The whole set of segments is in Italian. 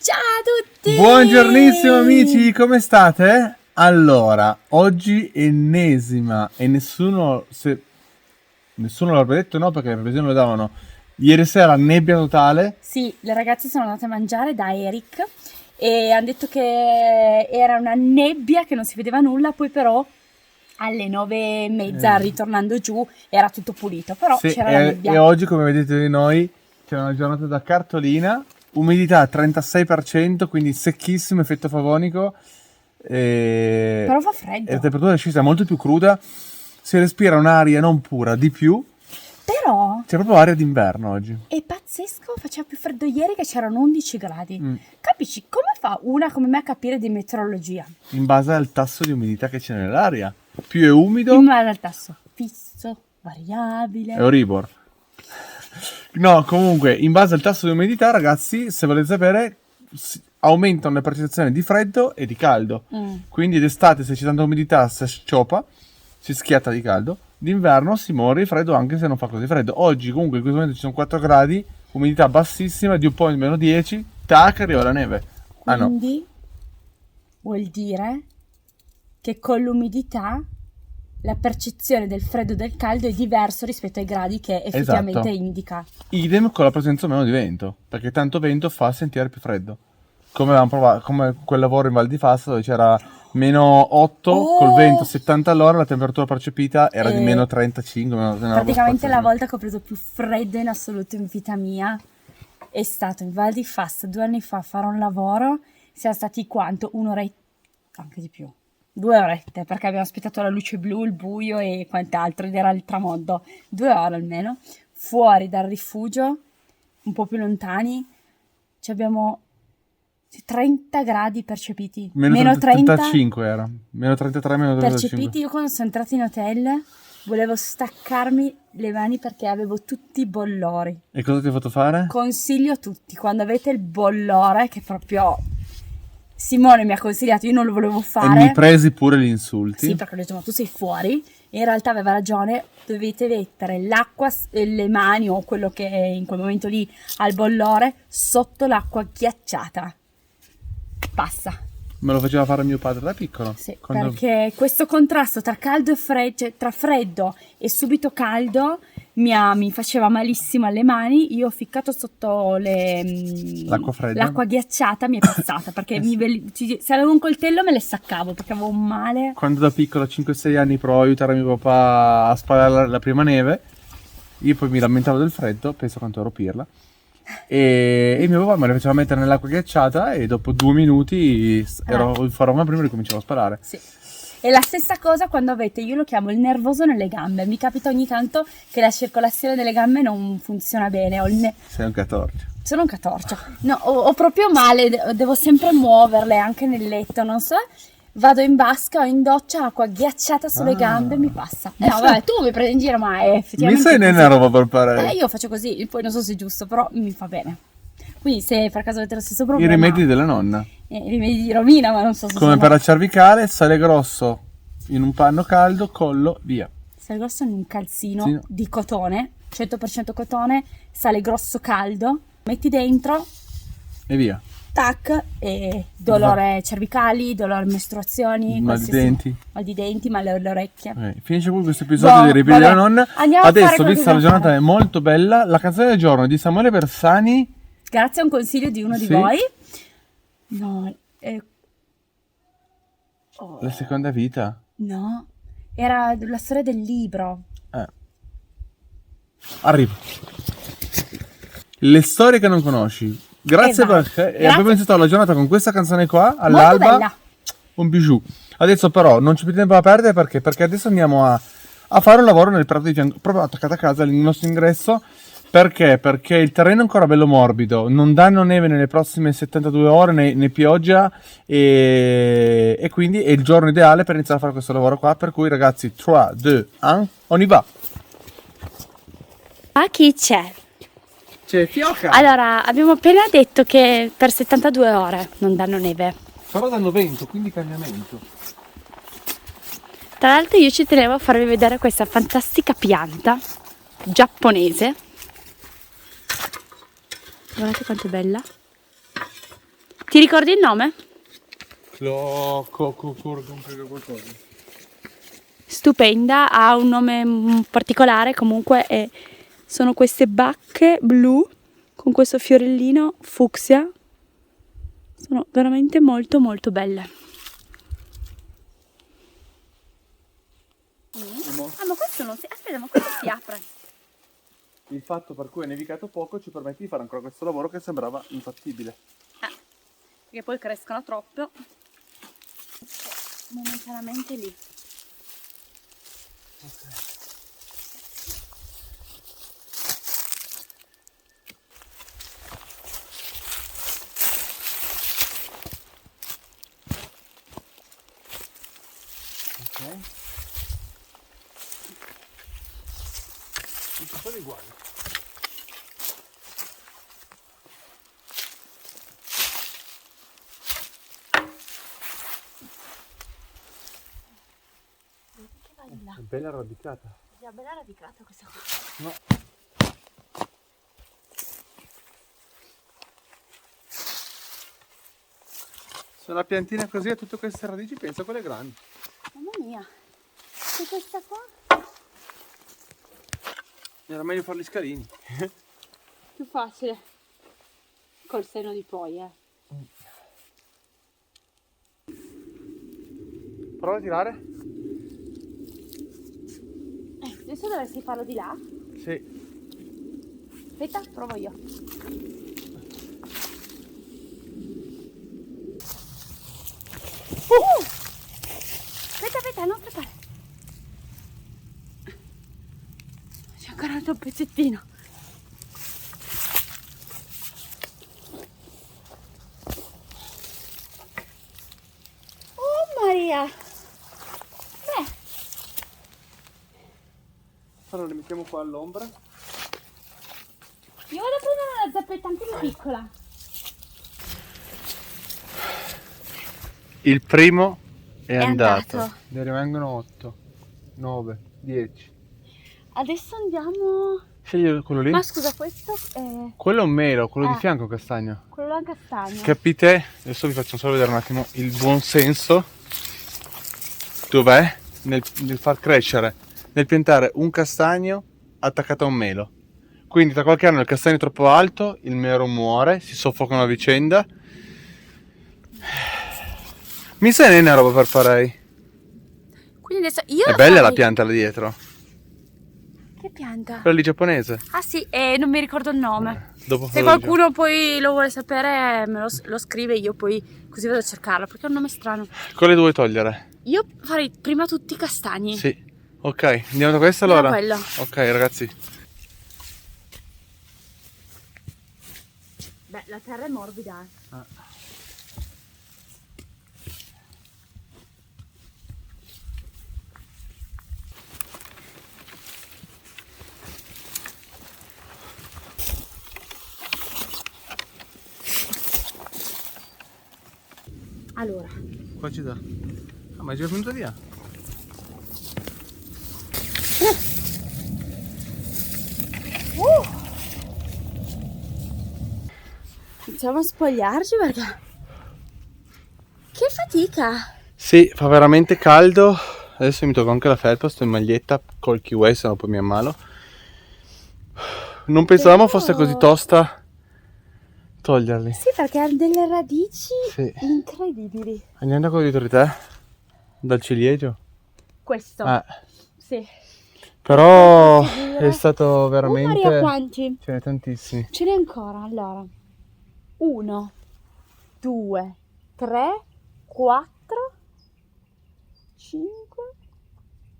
Ciao a tutti! Buongiornissimo amici, come state? Allora, oggi ennesima e nessuno l'avrebbe detto, no, perché le previsioni lo davano. Ieri sera nebbia totale. Sì, le ragazze sono andate a mangiare da Eric e hanno detto che era una nebbia che non si vedeva nulla, poi però alle 9:30 ritornando giù era tutto pulito, però Sì, c'era la nebbia. e oggi, come vedete di noi, c'è una giornata da cartolina, umidità 36%, quindi secchissimo, effetto favonico. Però fa freddo. E la temperatura è scesa molto più cruda, si respira un'aria non pura di più, Però c'è proprio aria d'inverno oggi. è pazzesco, faceva più freddo ieri che c'erano 11 gradi. Capisci, come fa una come me a capire di meteorologia? In base al tasso di umidità che c'è nell'aria. Più è umido, In base al tasso fisso, variabile. è Euribor. No, comunque, in base al tasso di umidità, ragazzi, se volete sapere, aumentano le precipitazioni di freddo e di caldo. Quindi d'estate, se c'è tanta umidità, si scioppa, si schiatta di caldo. D'inverno si muore di freddo anche se non fa così freddo. Oggi, comunque, in questo momento ci sono 4 gradi, umidità bassissima, di un po' in meno 10, tac, arriva la neve. Ah no. Quindi vuol dire che con l'umidità la percezione del freddo e del caldo è diverso rispetto ai gradi che effettivamente Esatto. indica. Idem con la presenza o meno di vento, perché tanto vento fa sentire più freddo. Come avevamo provato, come quel lavoro in Val di Fassa dove c'era meno 8 col vento 70 all'ora, la temperatura percepita era di meno 35. Praticamente la volta che ho preso più freddo in assoluto in vita mia è stato in Val di Fassa 2 anni fa a fare un lavoro. Siamo stati quanto? Un'oretta, anche di più. 2 orette, perché abbiamo aspettato la luce blu, il buio e quant'altro, ed era il tramonto. 2 ore almeno, fuori dal rifugio, un po' più lontani, ci abbiamo 30 gradi percepiti. Meno 35 era, meno 33, meno 35. Percepiti. Io quando sono entrata in hotel volevo staccarmi le mani perché avevo tutti i bollori. E cosa ti ha fatto fare? Consiglio a tutti, quando avete il bollore, che proprio Simone mi ha consigliato, io non lo volevo E fare. mi presi pure gli insulti. Sì, perché ho detto, ma tu sei fuori. E in realtà aveva ragione, dovete mettere l'acqua, le mani o quello che è in quel momento lì al bollore sotto l'acqua ghiacciata. Passa. Me lo faceva fare mio padre da piccolo. Sì, Quando- perché questo contrasto tra caldo e freddo, cioè tra freddo e subito caldo mi faceva malissimo alle mani. Io ho ficcato sotto L'acqua fredda? l'acqua ghiacciata, mi è passata perché se avevo un coltello me le staccavo perché avevo un male. Quando da piccolo, a 5-6 anni, provavo a aiutare mio papà a spalare la prima neve, io poi mi lamentavo del freddo, penso quanto ero pirla, e mio papà me le faceva mettere nell'acqua ghiacciata e dopo 2 minuti ero in forma prima e ricominciavo a sparare. Sì. E la stessa cosa quando avete, io lo chiamo il nervoso nelle gambe. Mi capita ogni tanto che la circolazione delle gambe non funziona bene. Sei un catorcio. Sono un catorcio. No, ho proprio male, devo sempre muoverle anche nel letto, non so. Vado in vasca o in doccia, acqua ghiacciata sulle gambe, mi passa. No, vabbè, tu mi prendi in giro, ma è Mi effettivamente sai così. nella roba per parare? Io faccio così, poi non so se è giusto, però mi fa bene. Quindi se per caso avete lo stesso I problema... rimedi della nonna. I rimedi di Romina, ma non so se Come sono... per la cervicale, sale grosso in un panno caldo, collo, via. Sale grosso in un calzino Sì. di cotone, 100% cotone, sale grosso caldo, metti dentro, E via. tac, e dolore cervicali, dolore mestruazioni, Mal di qualsiasi- denti. mal di denti, male alle orecchie. Ok, finisce qui questo episodio No, di Rimedi della vabbè. nonna. Andiamo a fare Adesso, quello che vista la dobbiamo giornata è molto bella, la canzone del giorno è di Samuele Bersani. Grazie a un consiglio di uno di Sì. voi. No, La seconda vita. no, era la storia del libro. Arrivo. Le storie che non conosci. Grazie Esatto. perché Grazie. abbiamo iniziato la giornata con questa canzone qua, Molto all'alba. bella. Un bijou. Adesso però non c'è più tempo da perdere perché adesso andiamo a fare un lavoro nel prato di fianco, proprio attaccato a casa, il nostro ingresso. Perché? Perché il terreno è ancora bello morbido, non danno neve nelle prossime 72 ore né pioggia e quindi è il giorno ideale per iniziare a fare questo lavoro qua. Per cui ragazzi, 3, 2, 1, on y va! Ah, chi c'è? C'è Fioca! Allora, abbiamo appena detto che per 72 ore non danno neve. Però danno vento, quindi cambiamento. Tra l'altro io ci tenevo a farvi vedere questa fantastica pianta giapponese. Guardate quanto è bella. Ti ricordi il nome? Qualcosa. Stupenda, ha un nome particolare comunque e sono queste bacche blu con questo fiorellino fucsia. Sono veramente molto molto belle. Ah, ma questo non si... Aspetta, ma questo si apre. Il fatto per cui è nevicato poco ci permette di fare ancora questo lavoro che sembrava infattibile. Perché poi crescono troppo. Momentaneamente lì. Ok. Tutto quello uguale. È bella radicata. È bella radicata questa qua. No. Se la piantina così ha tutte queste radici, pensa a quelle grandi. Mamma mia. E questa qua? Era meglio fare gli scalini. Più facile. Col seno di poi, Prova a tirare? Adesso dovresti farlo di là. Sì. Aspetta, provo io. Aspetta, non fare. C'è ancora un pezzettino. Oh Maria! Beh, Allora le mettiamo qua all'ombra. io vado a prendere una zappetta anche più piccola. Il primo è andato. andato. Ne rimangono 8, 9, 10. Adesso andiamo... Scegli quello lì. Ma scusa, questo è... Quello è un melo, quello di fianco è castagno. quello là castagno. Capite? Adesso vi faccio solo vedere un attimo il buon senso. Dov'è? Nel far crescere, nel piantare un castagno attaccato a un melo. Quindi tra qualche anno il castagno è troppo alto, il melo muore, si soffocano a vicenda. Mi sai una roba per fare? Quindi adesso io È bella la pianta là dietro, Che pianta? quella lì giapponese. Ah sì, non mi ricordo il nome. Dopo Se ve lo qualcuno poi lo vuole sapere me lo scrive, io poi così vado a cercarlo, perché è un nome strano. dico. Quale vuoi togliere? Io farei prima tutti i castagni. Sì. Ok, andiamo da questa allora? Quello. Ok ragazzi. Beh, la terra è morbida. Allora, Qua ci dà. Ah, ma è già venuta via. iniziamo a spogliarci perché... Che fatica! Sì, fa veramente caldo. Adesso mi tocco anche la felpa, sto in maglietta col kiwi, se no poi mi ammalo. Non pensavamo fosse così tosta toglierli. Sì, perché ha delle radici Sì. incredibili. Andiamo da quello dietro di te? Dal ciliegio? Questo, sì. Però Posso dire? è stato veramente... Oh Maria, quanti? Ce n'è tantissimi. Ce n'è ancora, allora. 1, 2, 3, 4, 5,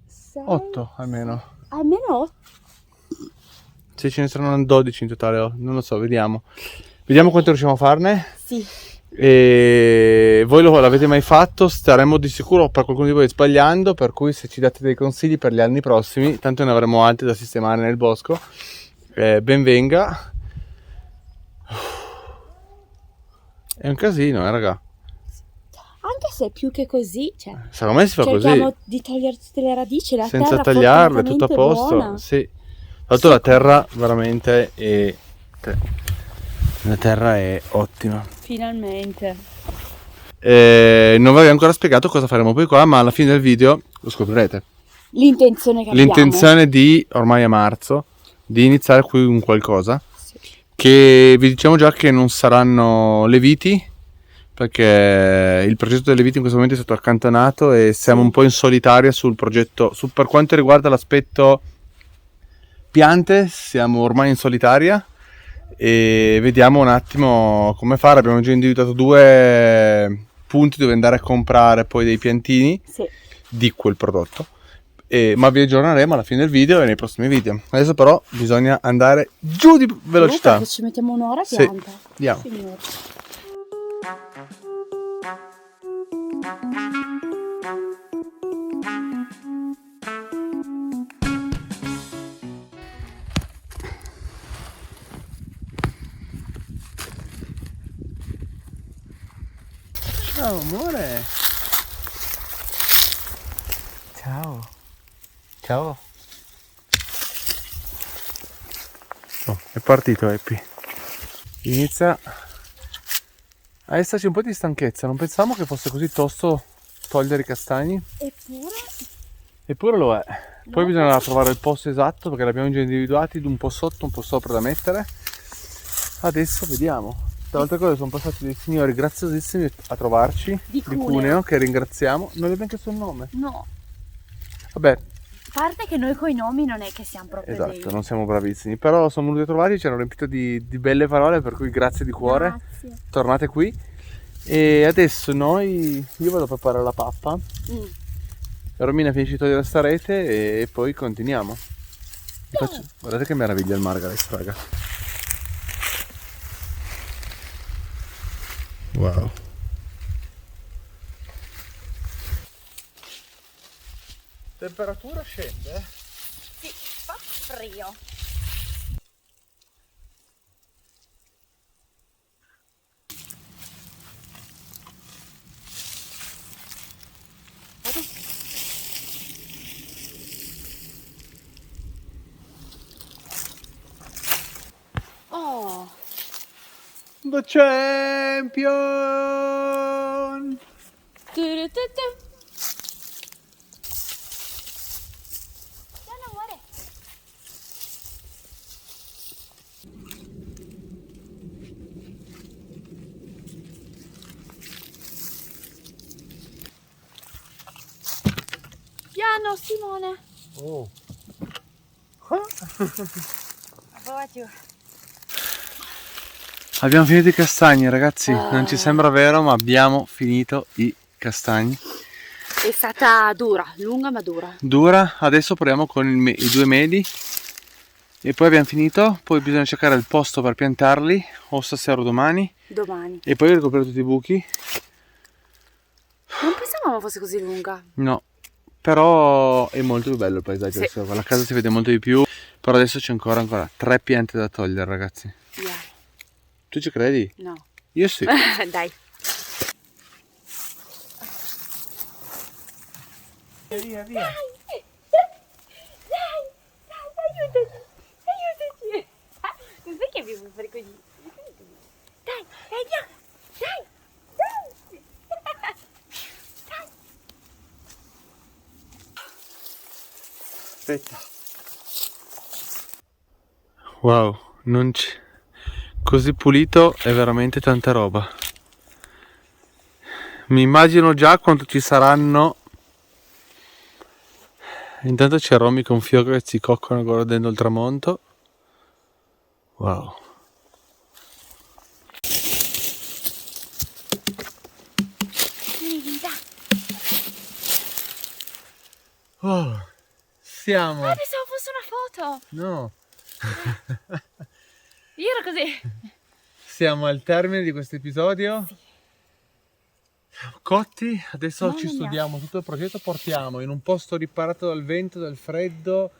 6... 8 almeno. Almeno 8. Sì, ce ne saranno 12 in totale, non lo so, vediamo. Vediamo quanto riusciamo a farne. Sì. E voi l'avete mai fatto? Staremo di sicuro per qualcuno di voi sbagliando, per cui se ci date dei consigli per gli anni prossimi, tanto ne avremo altri da sistemare nel bosco, ben venga. È un casino, raga. Anche se più che così, cioè, Secondo me si fa così, cerchiamo di togliere tutte le radici, la senza terra tagliarle, tutto a posto. buona. Sì. Tra l'altro la terra veramente è... La terra è ottima. Finalmente. Non vi avevo ancora spiegato cosa faremo poi qua, ma alla fine del video lo scoprirete. L'intenzione che abbiamo. L'intenzione di, ormai a marzo, di iniziare qui un qualcosa. Sì. Che vi diciamo già che non saranno le viti, perché il progetto delle viti in questo momento è stato accantonato e siamo un po' in solitaria sul progetto. Per quanto riguarda l'aspetto piante, siamo ormai in solitaria e vediamo un attimo come fare. Abbiamo già individuato 2 punti dove andare a comprare poi dei piantini di quel prodotto. Ma vi aggiorneremo alla fine del video e nei prossimi video. Adesso però bisogna andare giù di velocità. Perché ci mettiamo un'ora a pianta. Andiamo. Signore. Ciao amore. Ciao. Ciao. Oh, è partito Happy. Inizia a esserci un po' di stanchezza. Non pensavamo che fosse così tosto togliere i castagni. Eppure lo è. Poi bisogna trovare il posto esatto perché li abbiamo già individuati, un po' sotto, un po' sopra da mettere. Adesso vediamo. Tra altre cose sono passati dei signori graziosissimi a trovarci di Cuneo, che ringraziamo. Non abbiamo chiesto il nome. No. Vabbè. A parte che noi coi nomi non è che siamo proprio Esatto, non siamo bravissimi. Però sono venuti a trovarci, ci hanno riempito di belle parole, per cui grazie di cuore. Grazie. Tornate qui. E adesso io vado a preparare la pappa. Romina finisce di togliere sta rete e poi continuiamo. Guardate che meraviglia il Margaret, raga. Wow. Temperatura scende? Sì, fa frio. Oh. The champion! Piano, Simone. Oh. Abbiamo finito i castagni, ragazzi. Non ci sembra vero, ma abbiamo finito i castagni. È stata dura, lunga ma dura. Dura, adesso proviamo con i 2 meli. E poi abbiamo finito. Poi bisogna cercare il posto per piantarli, o stasera o domani. Domani. E poi ricoprire tutti i buchi. Non pensavamo fosse così lunga. No, però è molto più bello il paesaggio. Sì. Adesso la casa si vede molto di più. Però adesso c'è ancora 3 piante da togliere, ragazzi. Yeah. Tu ci credi? No. Io sì. Dai. Via, via. Dai, aiutaci. Non sai che abbiamo fare così? Dai, andiamo. Dai. Aspetta. Wow, non c'è. Così pulito è veramente tanta roba. Mi immagino già quanto ci saranno. Intanto c'è Romy con Fioco che si coccano guardando il tramonto. Wow. Oh, siamo. Pensavo fosse una foto. No. Io ero così. Siamo al termine di questo episodio. Sì. Cotti, adesso Mamma ci mia. studiamo tutto il progetto, portiamo in un posto riparato dal vento, dal freddo,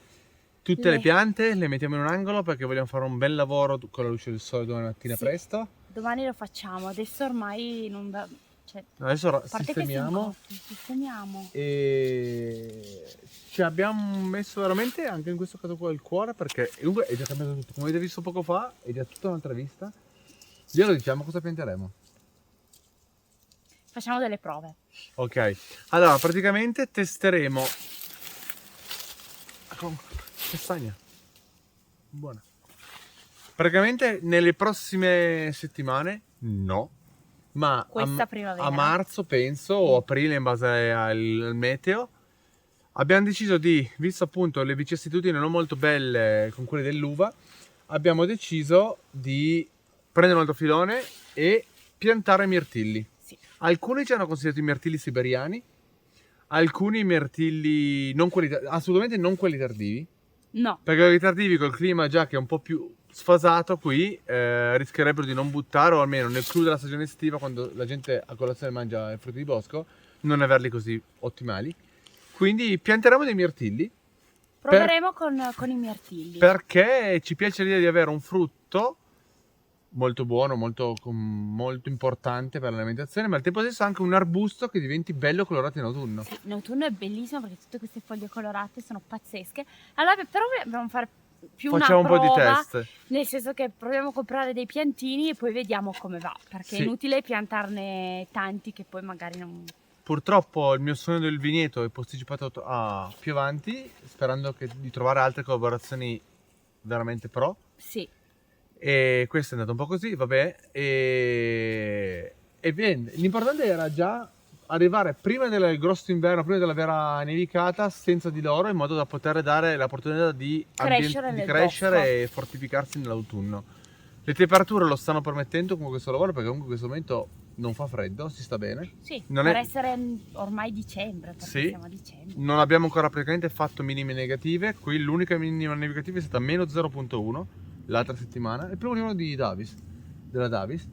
tutte le piante, le mettiamo in un angolo perché vogliamo fare un bel lavoro con la luce del sole domani mattina presto. Domani lo facciamo, adesso ormai non va. Cioè, Adesso a parte sistemiamo che sistemiamo. e ci abbiamo messo veramente anche in questo caso qua il cuore perché comunque è già cambiato tutto, come avete visto poco fa, è già tutta un'altra vista. Glielo diciamo cosa pianteremo. Facciamo delle prove. Ok, allora praticamente testeremo con castagna. Buona. Praticamente nelle prossime settimane, no, ma Questa primavera. a marzo penso, o aprile in base al meteo, abbiamo deciso di, visto appunto le vicissitudini non molto belle con quelle dell'uva, abbiamo deciso di prendere un altro filone e piantare mirtilli. Sì. Alcuni ci hanno consigliato i mirtilli siberiani, alcuni mirtilli non quelli, assolutamente non quelli tardivi, No. perché quelli tardivi col clima già che è un po' più sfasato qui rischierebbero di non buttare, o almeno nel clou della stagione estiva, quando la gente a colazione mangia i frutti di bosco, non averli così ottimali. Quindi pianteremo dei mirtilli. Proveremo con i mirtilli. Perché ci piace l'idea di avere un frutto molto buono, molto importante per l'alimentazione, ma al tempo stesso anche un arbusto che diventi bello colorato in autunno. Sì, in autunno è bellissimo perché tutte queste foglie colorate sono pazzesche. Allora, però dobbiamo fare più Facciamo una un po' di prova, test. nel senso che proviamo a comprare dei piantini e poi vediamo come va, perché Sì. è inutile piantarne tanti che poi magari non... Purtroppo il mio sogno del vigneto è posticipato a più avanti, sperando di trovare altre collaborazioni veramente pro. Sì. E questo è andato un po' così, vabbè. E bene, l'importante era già arrivare prima del grosso inverno, prima della vera nevicata, senza di loro, in modo da poter dare l'opportunità di crescere e fortificarsi nell'autunno. Le temperature lo stanno permettendo con questo lavoro, perché comunque in questo momento non fa freddo, si sta bene. Sì, Non per è- essere ormai dicembre, perché Sì. siamo a dicembre. Non abbiamo ancora praticamente fatto minime negative. Qui l'unica minima negativa è stata meno 0.1 l'altra settimana. Il primo giorno della Davis.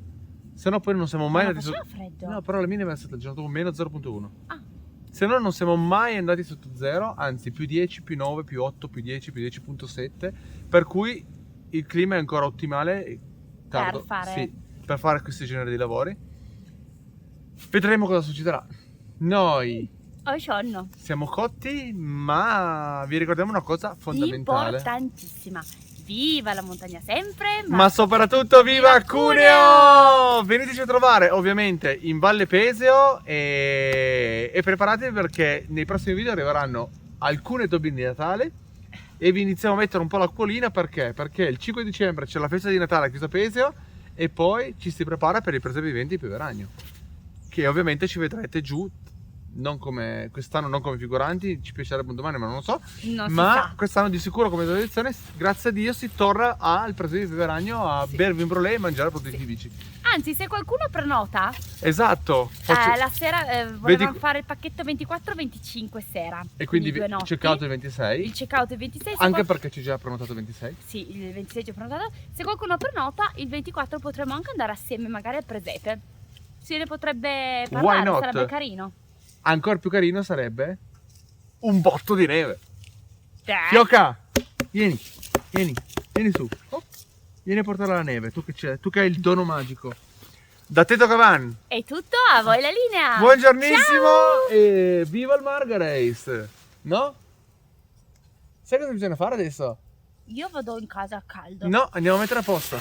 Se no poi non siamo mai Ma non andati faceva freddo? No, però la minima è stata il giorno dopo meno 0.1. Ah, Se no non siamo mai andati sotto 0, anzi più 10, più 9, più 8, più 10, più 10.7. Per cui il clima è ancora ottimale e tardo, per fare questo genere di lavori. Vedremo cosa succederà. Noi ho sonno. siamo cotti, ma vi ricordiamo una cosa fondamentale. Importantissima. Viva la montagna sempre, Ma soprattutto viva Cuneo! Veniteci a trovare ovviamente in Valle Peseo e preparatevi perché nei prossimi video arriveranno alcune dobbine di Natale e vi iniziamo a mettere un po' l'acquolina perché? Perché il 5 dicembre c'è la festa di Natale a Chiesa Peseo e poi ci si prepara per i presepi viventi di Piuveragno, che ovviamente ci vedrete giù, non come quest'anno, non come figuranti, ci piacerebbe un domani ma non lo so, Non si ma sa. quest'anno di sicuro come tradizione, grazie a Dio, si torna al presepe di Piuveragno a bervi un brolè e mangiare prodotti tipici. Anzi, se qualcuno prenota, Esatto, la sera volevamo Vedi- fare il pacchetto 24-25 sera. e quindi due notti. checkout il 26, Il checkout è il 26. se anche qual- perché ci già prenotato il 26. Sì, il 26 c'è prenotato. Se qualcuno prenota, il 24 potremmo anche andare assieme magari al presepe. Se ne potrebbe Why parlare, not? sarebbe carino. Ancora più carino sarebbe un botto di neve. Dai. Fioca, vieni su. Oh, vieni a portare la neve, tu che hai il dono magico. Da Teto Cavan. È tutto, a voi la linea. Buongiornissimo Ciao. e viva il Marga Race. No? Sai cosa bisogna fare adesso? Io vado in casa a caldo. No, andiamo a mettere a posto.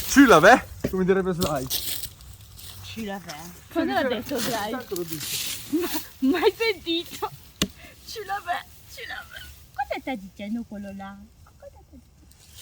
Ci la ve, come direbbe Sly. Ci la ve. Quando l'ha detto, dai? Tanto lo dice. Mai sentito. Ci la ve. Cosa sta dicendo quello là?